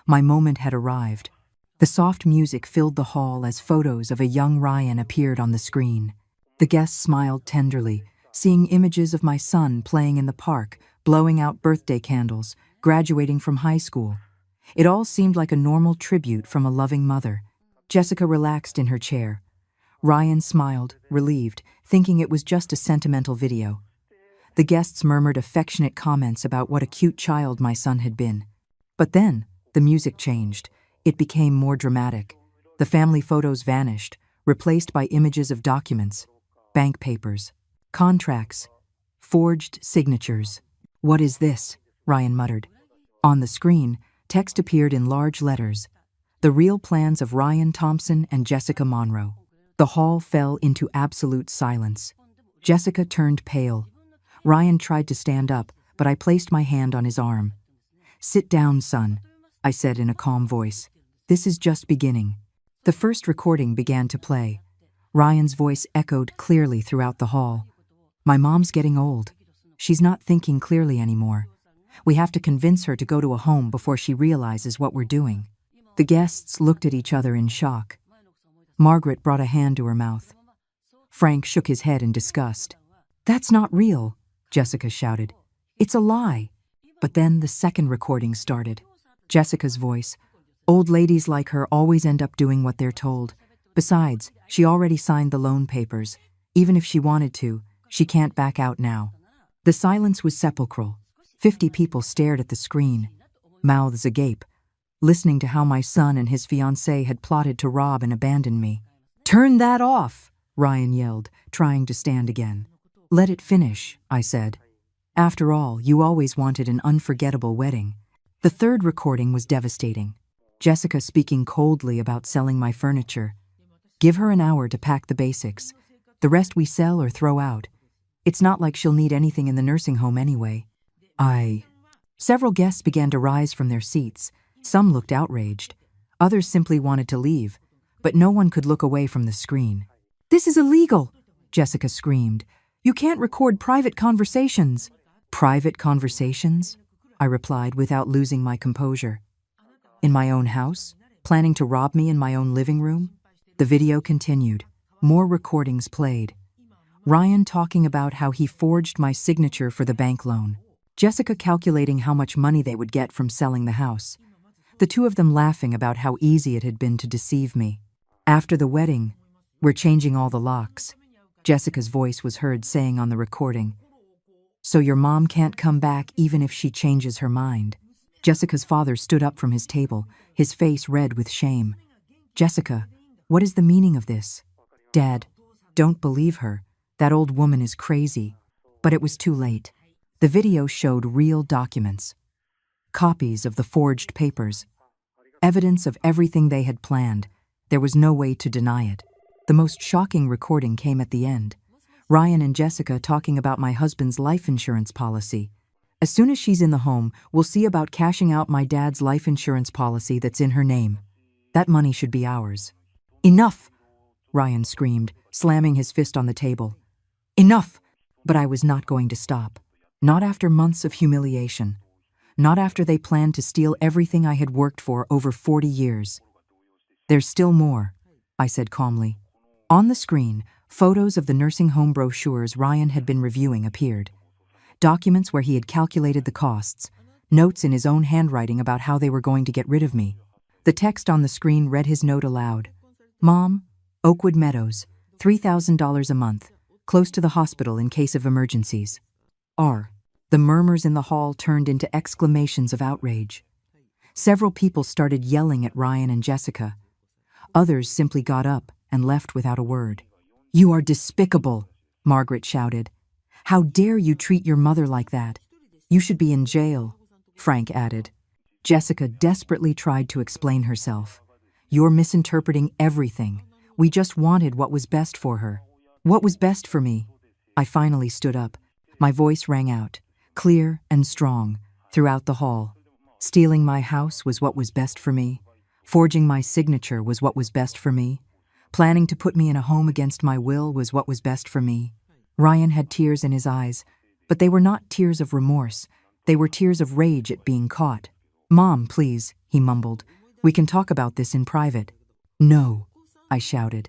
My moment had arrived. The soft music filled the hall as photos of a young Ryan appeared on the screen. The guests smiled tenderly, seeing images of my son playing in the park, blowing out birthday candles, graduating from high school. It all seemed like a normal tribute from a loving mother. Jessica relaxed in her chair. Ryan smiled, relieved, thinking it was just a sentimental video. The guests murmured affectionate comments about what a cute child my son had been. But then, the music changed. It became more dramatic. The family photos vanished, replaced by images of documents, bank papers, contracts, forged signatures. "What is this?" Ryan muttered. On the screen, text appeared in large letters. "The real plans of Ryan Thompson and Jessica Monroe." The hall fell into absolute silence. Jessica turned pale. Ryan tried to stand up, but I placed my hand on his arm. "Sit down, son," I said in a calm voice. "This is just beginning." The first recording began to play. Ryan's voice echoed clearly throughout the hall. "My mom's getting old. She's not thinking clearly anymore. We have to convince her to go to a home before she realizes what we're doing." The guests looked at each other in shock. Margaret brought a hand to her mouth. Frank shook his head in disgust. "That's not real," Jessica shouted. "It's a lie." But then the second recording started. Jessica's voice. "Old ladies like her always end up doing what they're told. Besides, she already signed the loan papers. Even if she wanted to, she can't back out now." The silence was sepulchral. 50 people stared at the screen, mouths agape, listening to how my son and his fiancée had plotted to rob and abandon me. "Turn that off!" Ryan yelled, trying to stand again. "Let it finish," I said. "After all, you always wanted an unforgettable wedding." The third recording was devastating. Jessica speaking coldly about selling my furniture. "Give her an hour to pack the basics. The rest we sell or throw out. It's not like she'll need anything in the nursing home anyway." Several guests began to rise from their seats. Some looked outraged. Others simply wanted to leave, but no one could look away from the screen. "This is illegal!" Jessica screamed. "You can't record private conversations." "Private conversations?" I replied without losing my composure. "In my own house? Planning to rob me in my own living room?" The video continued. More recordings played. Ryan talking about how he forged my signature for the bank loan. Jessica calculating how much money they would get from selling the house. The two of them laughing about how easy it had been to deceive me. After the wedding, "We're changing all the locks." Jessica's voice was heard saying on the recording, "So your mom can't come back even if she changes her mind." Jessica's father stood up from his table, his face red with shame. "Jessica, what is the meaning of this?" "Dad, don't believe her. That old woman is crazy." But it was too late. The video showed real documents. Copies of the forged papers. Evidence of everything they had planned. There was no way to deny it. The most shocking recording came at the end. Ryan and Jessica talking about my husband's life insurance policy. "As soon as she's in the home, we'll see about cashing out my dad's life insurance policy that's in her name. That money should be ours." "Enough!" Ryan screamed, slamming his fist on the table. "Enough!" But I was not going to stop. Not after months of humiliation. Not after they planned to steal everything I had worked for over 40 years. "There's still more," I said calmly. On the screen, photos of the nursing home brochures Ryan had been reviewing appeared. Documents where he had calculated the costs, notes in his own handwriting about how they were going to get rid of me. The text on the screen read his note aloud. "Mom, Oakwood Meadows, $3,000 a month, close to the hospital in case of emergencies. R." The murmurs in the hall turned into exclamations of outrage. Several people started yelling at Ryan and Jessica. Others simply got up and left without a word. "You are despicable," Margaret shouted. "How dare you treat your mother like that? You should be in jail," Frank added. Jessica desperately tried to explain herself. "You're misinterpreting everything. We just wanted what was best for her." "What was best for me?" I finally stood up. My voice rang out, clear and strong, throughout the hall. Stealing my house was what was best for me. Forging my signature was what was best for me. Planning to put me in a home against my will was what was best for me. Ryan had tears in his eyes, but they were not tears of remorse. They were tears of rage at being caught. "Mom, please," he mumbled. "We can talk about this in private." "No," I shouted.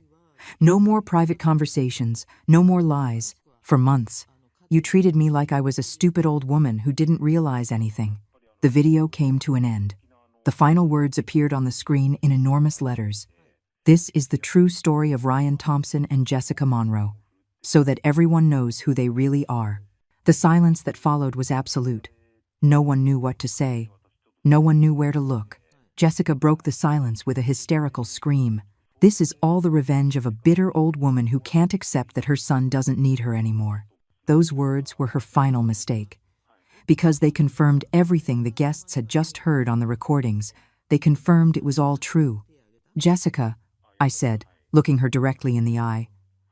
"No more private conversations, no more lies. For months, you treated me like I was a stupid old woman who didn't realize anything." The video came to an end. The final words appeared on the screen in enormous letters. "This is the true story of Ryan Thompson and Jessica Monroe, so that everyone knows who they really are." The silence that followed was absolute. No one knew what to say. No one knew where to look. Jessica broke the silence with a hysterical scream. This is all the revenge of a bitter old woman who can't accept that her son doesn't need her anymore. Those words were her final mistake. Because they confirmed everything the guests had just heard on the recordings. They confirmed it was all true. "Jessica," I said, looking her directly in the eye,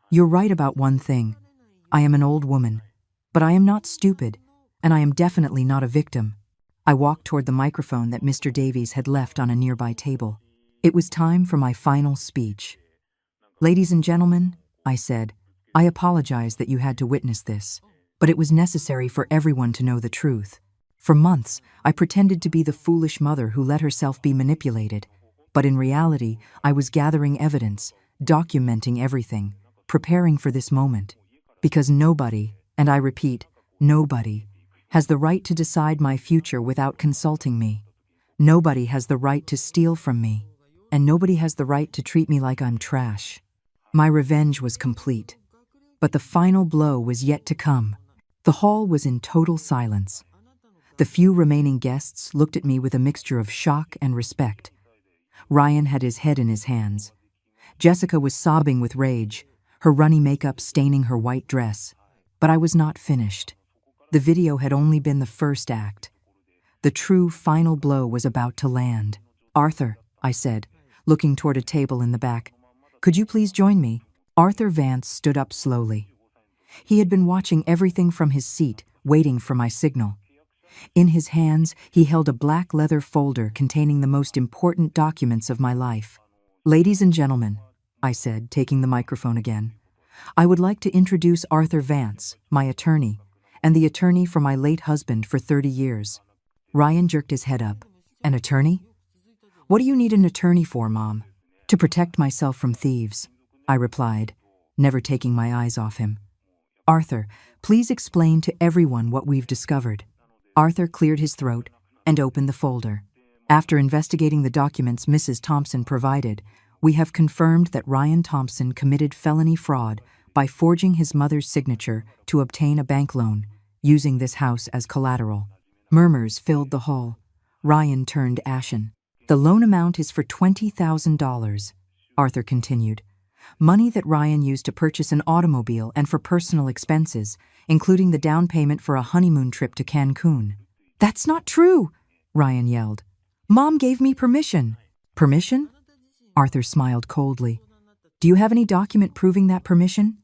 "you're right about one thing. I am an old woman, but I am not stupid, and I am definitely not a victim." I walked toward the microphone that Mr. Davies had left on a nearby table. It was time for my final speech. "Ladies and gentlemen," I said, "I apologize that you had to witness this, but it was necessary for everyone to know the truth. For months, I pretended to be the foolish mother who let herself be manipulated, but in reality, I was gathering evidence, documenting everything, preparing for this moment. Because nobody, and I repeat, nobody, has the right to decide my future without consulting me. Nobody has the right to steal from me. And nobody has the right to treat me like I'm trash." My revenge was complete. But the final blow was yet to come. The hall was in total silence. The few remaining guests looked at me with a mixture of shock and respect. Ryan had his head in his hands. Jessica was sobbing with rage, her runny makeup staining her white dress. But I was not finished. The video had only been the first act. The true final blow was about to land. "Arthur," I said, looking toward a table in the back, "could you please join me?" Arthur Vance stood up slowly. He had been watching everything from his seat, waiting for my signal. In his hands, he held a black leather folder containing the most important documents of my life. "Ladies and gentlemen," I said, taking the microphone again, "I would like to introduce Arthur Vance, my attorney, and the attorney for my late husband for 30 years. Ryan jerked his head up. "An attorney? What do you need an attorney for, Mom?" "To protect myself from thieves," I replied, never taking my eyes off him. "Arthur, please explain to everyone what we've discovered." Arthur cleared his throat and opened the folder. "After investigating the documents Mrs. Thompson provided, we have confirmed that Ryan Thompson committed felony fraud by forging his mother's signature to obtain a bank loan, using this house as collateral." Murmurs filled the hall. Ryan turned ashen. "The loan amount is for $20,000, Arthur continued. "Money that Ryan used to purchase an automobile and for personal expenses, including the down payment for a honeymoon trip to Cancun." "That's not true," Ryan yelled. "Mom gave me permission." "Permission?" Arthur smiled coldly. "Do you have any document proving that permission?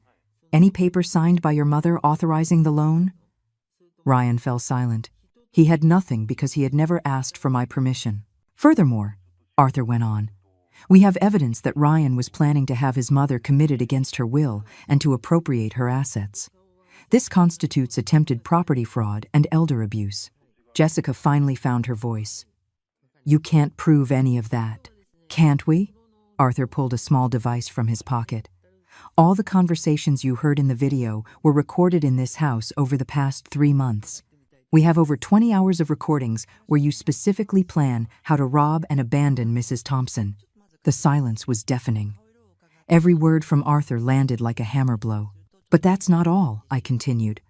Any paper signed by your mother authorizing the loan?" Ryan fell silent. He had nothing because he had never asked for my permission. "Furthermore," Arthur went on, "we have evidence that Ryan was planning to have his mother committed against her will and to appropriate her assets. This constitutes attempted property fraud and elder abuse." Jessica finally found her voice. "You can't prove any of that." "Can't we?" Arthur pulled a small device from his pocket. "All the conversations you heard in the video were recorded in this house over the past 3 months. We have over 20 hours of recordings where you specifically plan how to rob and abandon Mrs. Thompson." The silence was deafening. Every word from Arthur landed like a hammer blow. "But that's not all," I continued.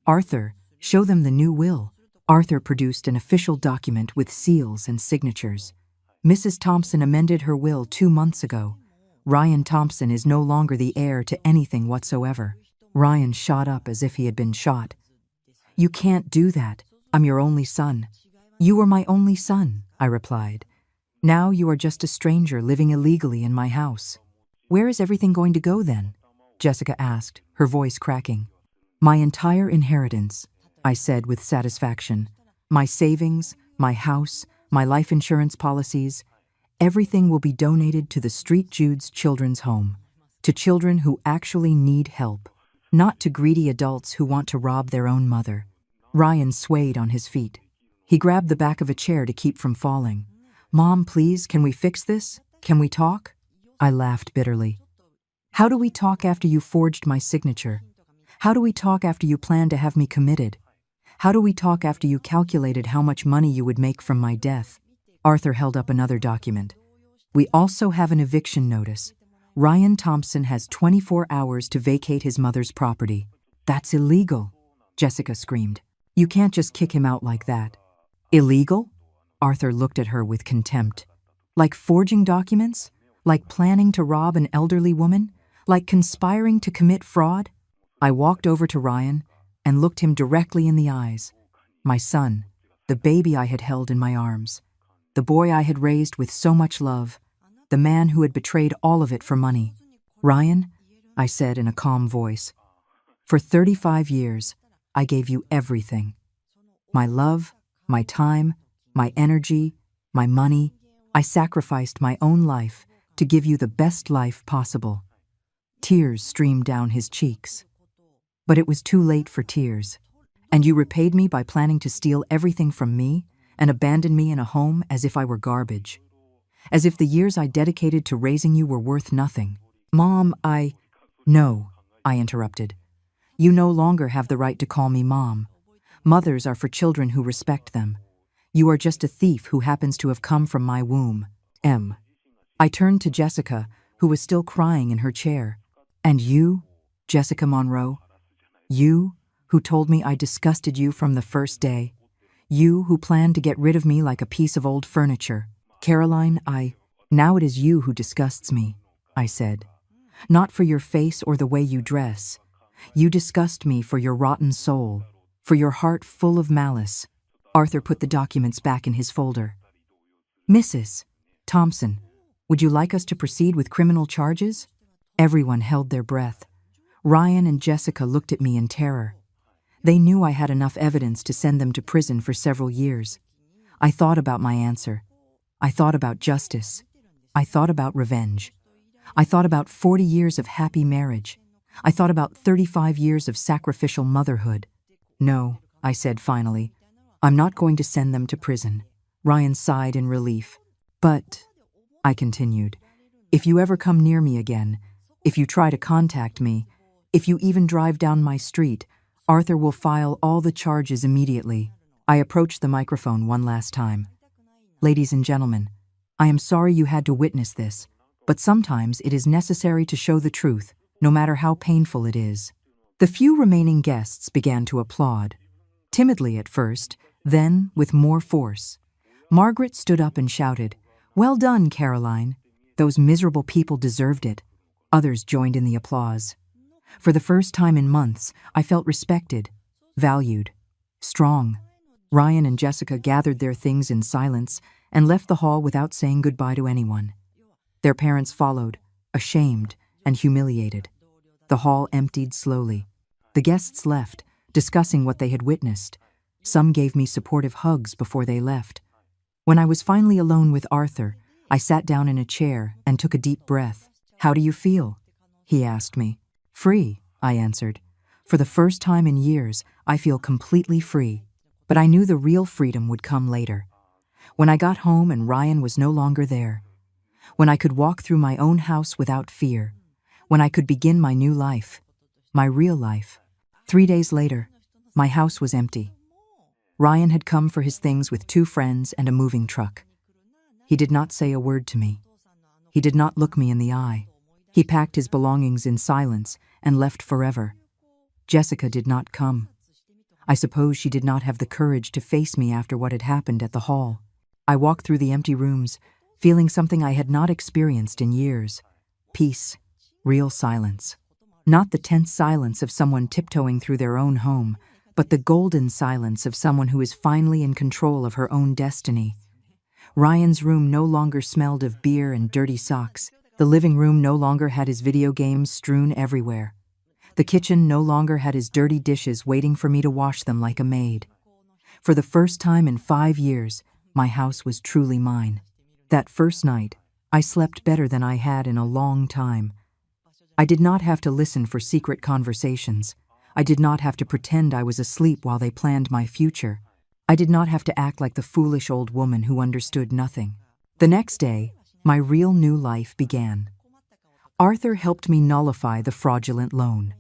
"Arthur, show them the new will." Arthur produced an official document with seals and signatures. "Mrs. Thompson amended her will 2 months ago. Ryan Thompson is no longer the heir to anything whatsoever." Ryan shot up as if he had been shot. "You can't do that. I'm your only son." "You were my only son," I replied. "Now you are just a stranger living illegally in my house." "Where is everything going to go then?" Jessica asked, her voice cracking. "My entire inheritance," I said with satisfaction. "My savings, my house, my life insurance policies, everything will be donated to the Street Jude's Children's Home, to children who actually need help, not to greedy adults who want to rob their own mother." Ryan swayed on his feet. He grabbed the back of a chair to keep from falling. "Mom, please, can we fix this? Can we talk?" I laughed bitterly. "How do we talk after you forged my signature? How do we talk after you planned to have me committed? How do we talk after you calculated how much money you would make from my death?" Arthur held up another document. "We also have an eviction notice. Ryan Thompson has 24 hours to vacate his mother's property." "That's illegal," Jessica screamed. "You can't just kick him out like that." "Illegal?" Arthur looked at her with contempt. "Like forging documents? Like planning to rob an elderly woman? Like conspiring to commit fraud?" I walked over to Ryan and looked him directly in the eyes. My son, the baby I had held in my arms, the boy I had raised with so much love, the man who had betrayed all of it for money. "Ryan," I said in a calm voice, "for 35 years, I gave you everything. My love, my time, my energy, my money. I sacrificed my own life to give you the best life possible." Tears streamed down his cheeks. "But it was too late for tears. And you repaid me by planning to steal everything from me and abandon me in a home as if I were garbage. As if the years I dedicated to raising you were worth nothing. Mom, No," I interrupted. "You no longer have the right to call me Mom. Mothers are for children who respect them. You are just a thief who happens to have come from my womb. I turned to Jessica, who was still crying in her chair. "And you, Jessica Monroe? You, who told me I disgusted you from the first day. You who planned to get rid of me like a piece of old furniture. Caroline, Now it is you who disgusts me, I said. Not for your face or the way you dress. You disgust me for your rotten soul, for your heart full of malice. Arthur put the documents back in his folder. Mrs. Thompson, would you like us to proceed with criminal charges? Everyone held their breath. Ryan and Jessica looked at me in terror. They knew I had enough evidence to send them to prison for several years. I thought about my answer. I thought about justice. I thought about revenge. I thought about 40 years of happy marriage. I thought about 35 years of sacrificial motherhood. No, I said finally. I'm not going to send them to prison. Ryan sighed in relief. But, I continued, if you ever come near me again, if you try to contact me, if you even drive down my street, Arthur will file all the charges immediately. I approached the microphone one last time. Ladies and gentlemen, I am sorry you had to witness this, but sometimes it is necessary to show the truth, no matter how painful it is. The few remaining guests began to applaud. Timidly at first, then with more force. Margaret stood up and shouted, "Well done, Caroline. Those miserable people deserved it." Others joined in the applause. For the first time in months, I felt respected, valued, strong. Ryan and Jessica gathered their things in silence and left the hall without saying goodbye to anyone. Their parents followed, ashamed and humiliated. The hall emptied slowly. The guests left, discussing what they had witnessed. Some gave me supportive hugs before they left. When I was finally alone with Arthur, I sat down in a chair and took a deep breath. "How do you feel?" he asked me. "Free," I answered. "For the first time in years, I feel completely free." But I knew the real freedom would come later. When I got home and Ryan was no longer there. When I could walk through my own house without fear. When I could begin my new life. My real life. 3 days later, my house was empty. Ryan had come for his things with 2 friends and a moving truck. He did not say a word to me. He did not look me in the eye. He packed his belongings in silence and left forever. Jessica did not come. I suppose she did not have the courage to face me after what had happened at the hall. I walked through the empty rooms, feeling something I had not experienced in years. Peace, real silence. Not the tense silence of someone tiptoeing through their own home, but the golden silence of someone who is finally in control of her own destiny. Ryan's room no longer smelled of beer and dirty socks. The living room no longer had his video games strewn everywhere. The kitchen no longer had his dirty dishes waiting for me to wash them like a maid. For the first time in 5 years, my house was truly mine. That first night, I slept better than I had in a long time. I did not have to listen for secret conversations. I did not have to pretend I was asleep while they planned my future. I did not have to act like the foolish old woman who understood nothing. The next day, my real new life began. Arthur helped me nullify the fraudulent loan.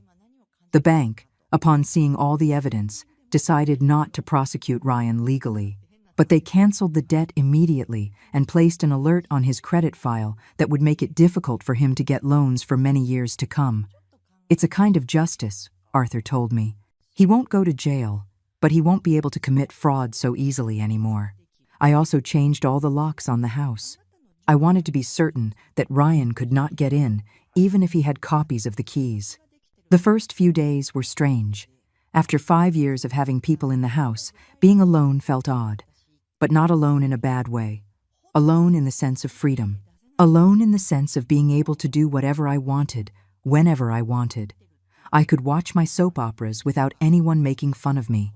The bank, upon seeing all the evidence, decided not to prosecute Ryan legally, but they canceled the debt immediately and placed an alert on his credit file that would make it difficult for him to get loans for many years to come. "It's a kind of justice," Arthur told me. "He won't go to jail, but he won't be able to commit fraud so easily anymore." I also changed all the locks on the house. I wanted to be certain that Ryan could not get in, even if he had copies of the keys. The first few days were strange. After 5 years of having people in the house, being alone felt odd. But not alone in a bad way. Alone in the sense of freedom. Alone in the sense of being able to do whatever I wanted, whenever I wanted. I could watch my soap operas without anyone making fun of me.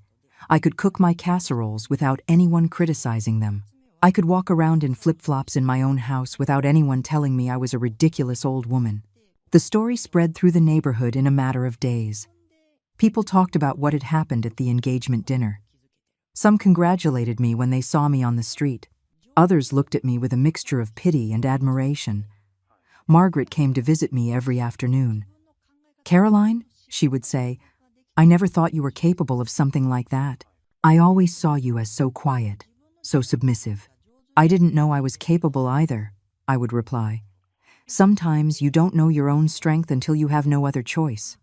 I could cook my casseroles without anyone criticizing them. I could walk around in flip-flops in my own house without anyone telling me I was a ridiculous old woman. The story spread through the neighborhood in a matter of days. People talked about what had happened at the engagement dinner. Some congratulated me when they saw me on the street. Others looked at me with a mixture of pity and admiration. Margaret came to visit me every afternoon. "Caroline," she would say, "I never thought you were capable of something like that. I always saw you as so quiet, so submissive." "I didn't know I was capable either," I would reply. "Sometimes you don't know your own strength until you have no other choice."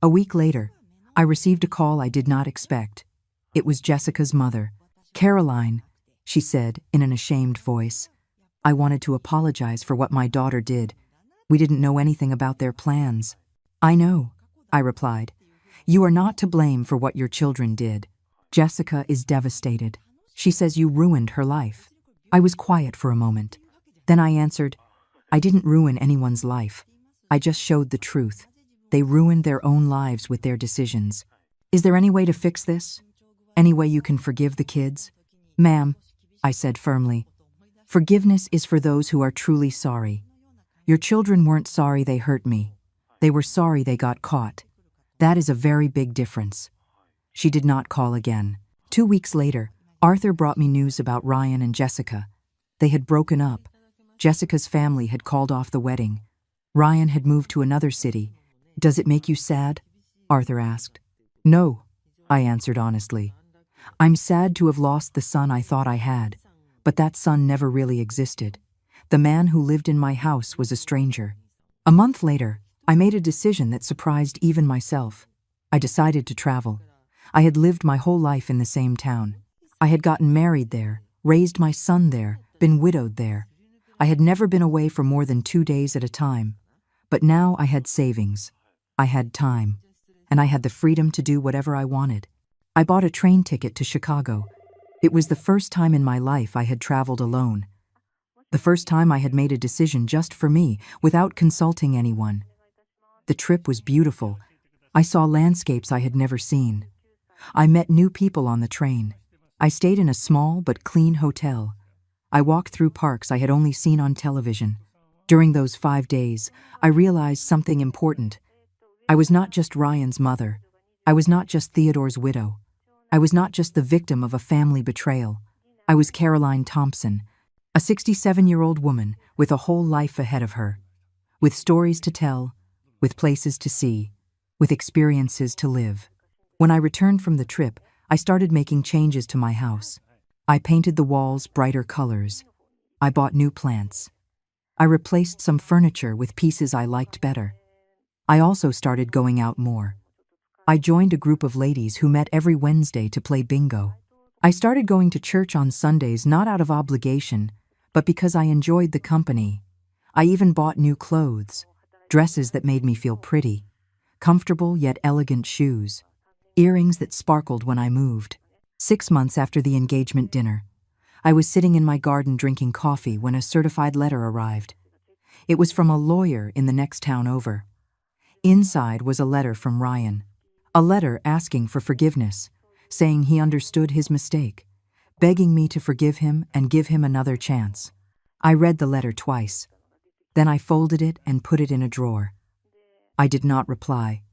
A week later, I received a call I did not expect. It was Jessica's mother. Caroline, she said in an ashamed voice, I wanted to apologize for what my daughter did. We didn't know anything about their plans. I know, I replied. You are not to blame for what your children did. Jessica is devastated. She says you ruined her life. I was quiet for a moment. Then I answered, I didn't ruin anyone's life. I just showed the truth. They ruined their own lives with their decisions. Is there any way to fix this? Any way you can forgive the kids? Ma'am, I said firmly, forgiveness is for those who are truly sorry. Your children weren't sorry they hurt me. They were sorry they got caught. That is a very big difference. She did not call again. 2 weeks later, Arthur brought me news about Ryan and Jessica. They had broken up. Jessica's family had called off the wedding. Ryan had moved to another city. Does it make you sad? Arthur asked. No, I answered honestly. I'm sad to have lost the son I thought I had, but that son never really existed. The man who lived in my house was a stranger. A month later, I made a decision that surprised even myself. I decided to travel. I had lived my whole life in the same town. I had gotten married there, raised my son there, been widowed there. I had never been away for more than 2 days at a time. But now I had savings. I had time. And I had the freedom to do whatever I wanted. I bought a train ticket to Chicago. It was the first time in my life I had traveled alone. The first time I had made a decision just for me, without consulting anyone. The trip was beautiful. I saw landscapes I had never seen. I met new people on the train. I stayed in a small but clean hotel. I walked through parks I had only seen on television. During those 5 days, I realized something important. I was not just Ryan's mother. I was not just Theodore's widow. I was not just the victim of a family betrayal. I was Caroline Thompson, a 67-year-old woman with a whole life ahead of her, with stories to tell, with places to see, with experiences to live. When I returned from the trip, I started making changes to my house. I painted the walls brighter colors. I bought new plants. I replaced some furniture with pieces I liked better. I also started going out more. I joined a group of ladies who met every Wednesday to play bingo. I started going to church on Sundays not out of obligation, but because I enjoyed the company. I even bought new clothes, dresses that made me feel pretty, comfortable yet elegant shoes, earrings that sparkled when I moved. 6 months after the engagement dinner, I was sitting in my garden drinking coffee when a certified letter arrived. It was from a lawyer in the next town over. Inside was a letter from Ryan. A letter asking for forgiveness, saying he understood his mistake, begging me to forgive him and give him another chance. I read the letter twice. Then I folded it and put it in a drawer. I did not reply.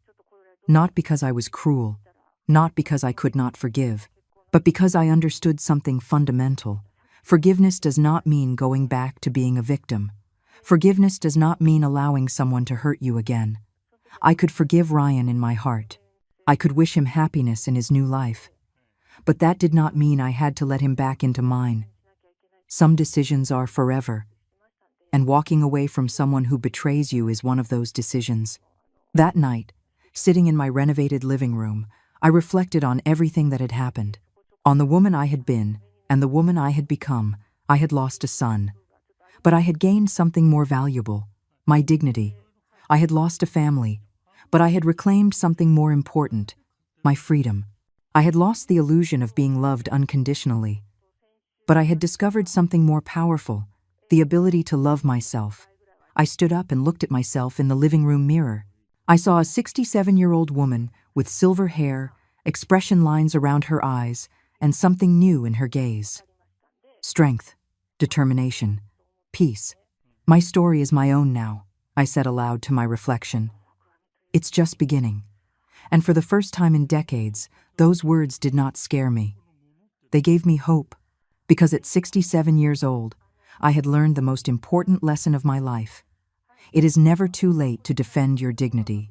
Not because I was cruel, not because I could not forgive, but because I understood something fundamental. Forgiveness does not mean going back to being a victim. Forgiveness does not mean allowing someone to hurt you again. I could forgive Ryan in my heart. I could wish him happiness in his new life. But that did not mean I had to let him back into mine. Some decisions are forever, and walking away from someone who betrays you is one of those decisions. That night, sitting in my renovated living room, I reflected on everything that had happened. On the woman I had been and the woman I had become. I had lost a son. But I had gained something more valuable, my dignity. I had lost a family, but I had reclaimed something more important, my freedom. I had lost the illusion of being loved unconditionally, but I had discovered something more powerful, the ability to love myself. I stood up and looked at myself in the living room mirror. I saw a 67-year-old woman with silver hair, expression lines around her eyes, and something new in her gaze. Strength, determination, peace. My story is my own now, I said aloud to my reflection. It's just beginning. And for the first time in decades, those words did not scare me. They gave me hope, because at 67 years old, I had learned the most important lesson of my life. It is never too late to defend your dignity.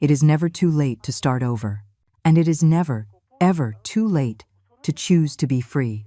It is never too late to start over. And it is never, ever too late to choose to be free.